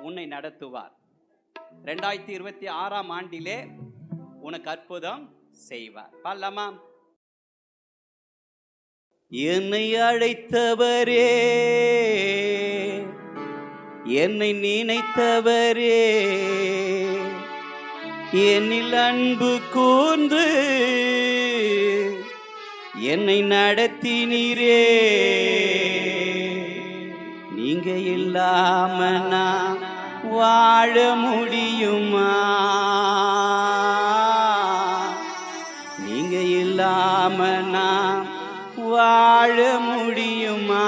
உன்னை நடத்துவார். 2026 ஆண்டிலே உனக்கு அற்புதம் செய்வார். பாடலாமா? என்னை அழைத்தவரே, என்னை நினைத்தவரே, என்னில் அன்பு கூர்ந்து என்னை நடத்தினீரே. நீங்க இல்லாம நான் வாழ முடியுமா? நீங்க இல்லாம நான் வாழ முடியுமா?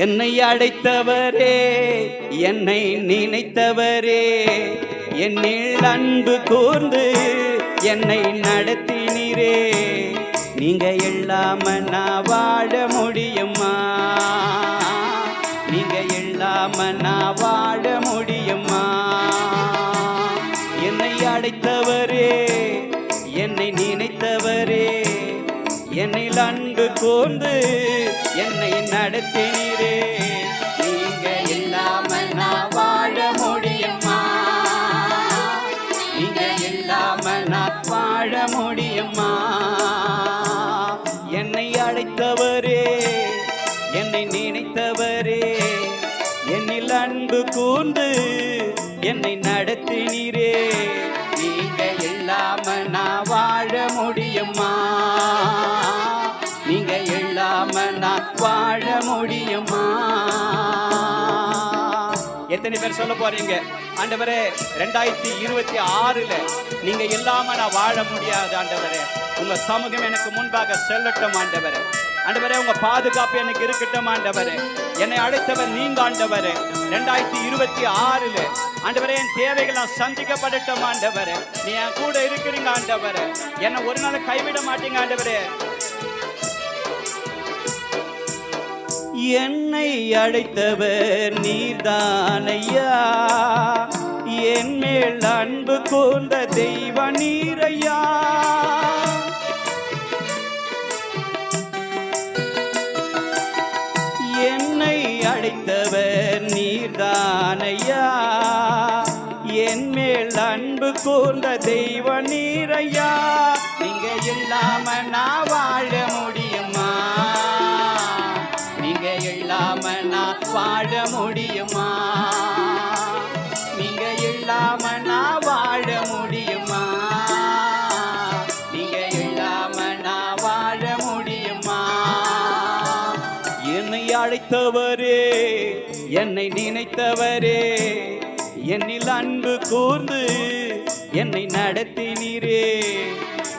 என்னை அழைத்தவரே, என்னை நினைத்தவரே, என்னில் அன்பு கூர்ந்து என்னை நடத்தினீரே. நீங்க இல்லாம நான் வாழ முடியுமா? நீங்க இல்லாம நான் வாழ முடியுமா? என்னை அழைத்தவரே, என்னை நினைத்தவரே, என்னில் அன்பு கூர்ந்து என்னை நடத்தினீரே. நீங்க இல்லாம நான் வாழ முடியுமா? நீங்க இல்லாம நான் வாழ முடியுமா? என்னை அழைத்தவரே, என்னை நினைத்தவரே, என்னில் அன்பு கூர்ந்து என்னை நடத்தினீரே. நீங்க இல்லாம நான் வாழ முடியுமா? நீங்க இல்லாம நான் வாழ முடியுமா? எத்தனை பேர் சொல்ல போறீங்க, ஆண்டவரே 2026 நீங்க இல்லாம நான் வாழ முடியாது ஆண்டவரே, உங்க சமூகம் எனக்கு முன்பாக செல்லட்டும் ஆண்டவரே. ஆண்டவரே உங்க பாதுகாப்பு எனக்கு இருக்கட்டும் ஆண்டவரே. என்னை அழைத்தவர் நீங்க ஆண்டவரே. 2026 ஆண்டவரே என் தேவைகள் சந்திக்கப்படட்டும் ஆண்டவரே. நீ என் கூட இருக்கிறீங்க ஆண்டவரே. என்னை ஒரு நாள் கைவிட மாட்டீங்க ஆண்டவரே. என்னை அழைத்தவர் நீர்தானையா, என் மேல் அன்பு கூர்ந்த தெய்வ நீரையா. என்னை அழைத்தவர் நீர்தானையா, என் மேல் அன்பு கூர்ந்த தெய்வ நீரையா. நீங்க இல்லாம நான் வாழ முடியுமா? நீங்க இல்லாம நான் வாழ முடியுமா? நீங்க இல்லாம நான் வாழ முடியுமா? நீங்க இல்லாம நான் வாழ முடியுமா? என்னை அழைத்தவரே, என்னை நினைத்தவரே, என்னில் அன்பு கூர்ந்து என்னை நடத்தினீரே.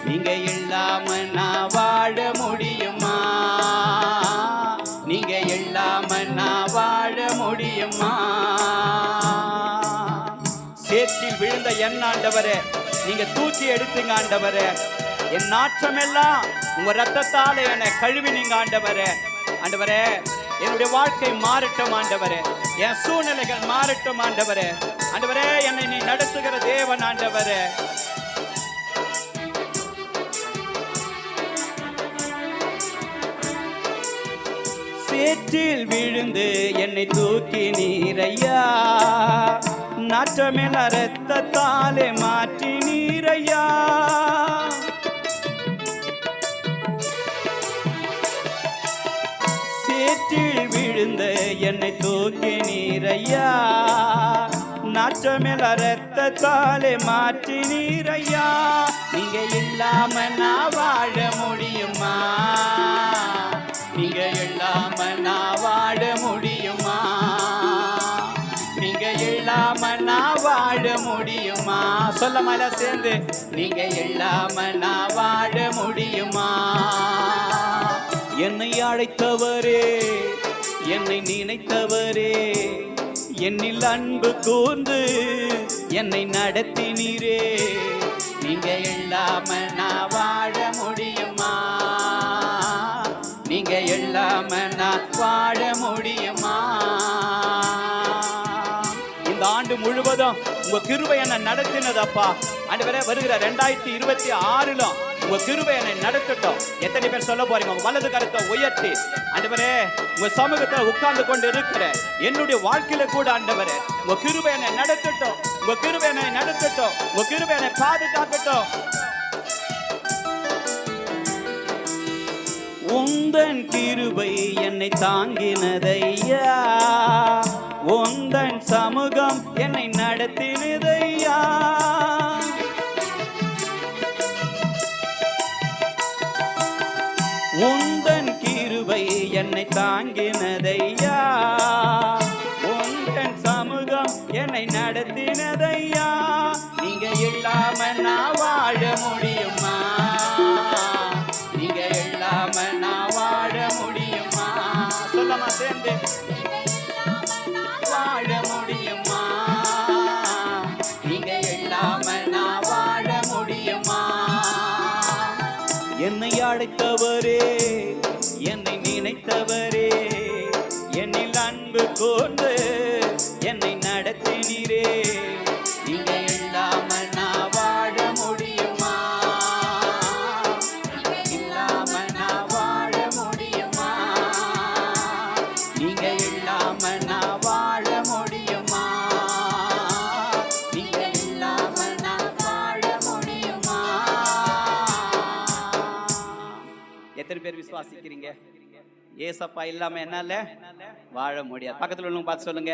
நீங்க இல்லாம நான் வாழ முடியுமா? நீங்க இல்லாம நான் வாழ முடியுமா? சேற்றில் விழுந்த என் ஆண்டவரே, நீங்க தூக்கி எடுத்தீங்க ஆண்டவரே. என் நாற்றம் எல்லாம் உங்க ரத்தத்தால என்னை கழுவினீங்க ஆண்டவரே. ஆண்டவரே என்னுடைய வாழ்க்கை மாறட்டும் ஆண்டவரே. என் சூழ்நிலைகள் மாறட்டும் ஆண்டவரே. ஆண்டவரே என்னை நீ நடத்துகிற தேவன் ஆண்டவரே. சேற்றில் விழுந்து என்னை தூக்கி நீரையா, நாற்றமேல ரத்தத்தாலே மாற்றி நீரையா. சேற்றில் விழுந்த என்னை தூக்கி நீரையா, நாற்றமேல ரத்தத்தாலே மாற்றி நீரையா. நீங்க இல்லாம நான் வாழ முடியுமா? நீங்க இல்லாம நான் வாழ முடியுமா? நீங்க இல்லாம நான் வாழ முடியுமா? சொல்ல மேல சேர்ந்து, நீங்க இல்லாம நான் வாழ முடியுமா? என்னை அழைத்தவரே, என்னை நினைத்தவரே, என்னில் அன்பு கூர்ந்து என்னை நடத்தினீரே. நீங்க இல்லாம நான் வாழ முடியுமா? நீங்க இல்லாம நான் வாழ முடியுமா? இந்த ஆண்டு முழுவதும் உங்க கிருபை என்ன நடத்தினதப்பா. ஆண்டவரே வருகிற 2026 உங்க கிருபை என்னை நடத்தட்டும். எத்தனை பேர் சொல்ல போறீங்க? உங்க வலது கரத்தை உயர்த்தி, ஆண்டவரே உங்க சமூகத்தை உட்கார்ந்து கொண்டு இருக்கிற என்னுடைய வாழ்க்கையில கூட ஆண்டவரே உங்க கிருபை என்னை நடத்தட்டும், உங்க கிருபை என்னை நடத்தட்டும், உங்க கிருபை என்னை பாதுகாக்கட்டும். உந்தன் கிருபை என்னை தாங்கினதையா, உந்தன் சமூகம் என்னை நடத்தினதையா. உந்தன் கிருபை என்னை தாங்கினதையா, உந்தன் சமூகம் என்னை நடத்தினதையா. நீங்க இல்லாம நான் வாழ முடியுமா? நீங்க இல்லாம நான் வாழ முடியுமா? சொல்லமா சேர்ந்து, வாழ முடியுமா? நீங்க இல்லாம நான் வாழ முடியுமா? என்னை அழைத்தவரே, என்னை நினைத்தவரே, என்னில் அன்பு கொண்டு என்னை நடத்தினீரே. நீங்க இல்லாம நான் வாழ முடியுமா? இல்லாம நான் வாழ முடியுமா? நீங்க இல்லாம நான் வாழ முடியுமா? நீங்க இல்லாம நான் வாழ முடியுமா? எத்தனை பேர் விசுவாசிக்கிறீங்க? ஏசப்பா இல்லாம என்னால வாழ முடியாது. பக்கத்துல உள்ளவங்க பார்த்து சொல்லுங்க.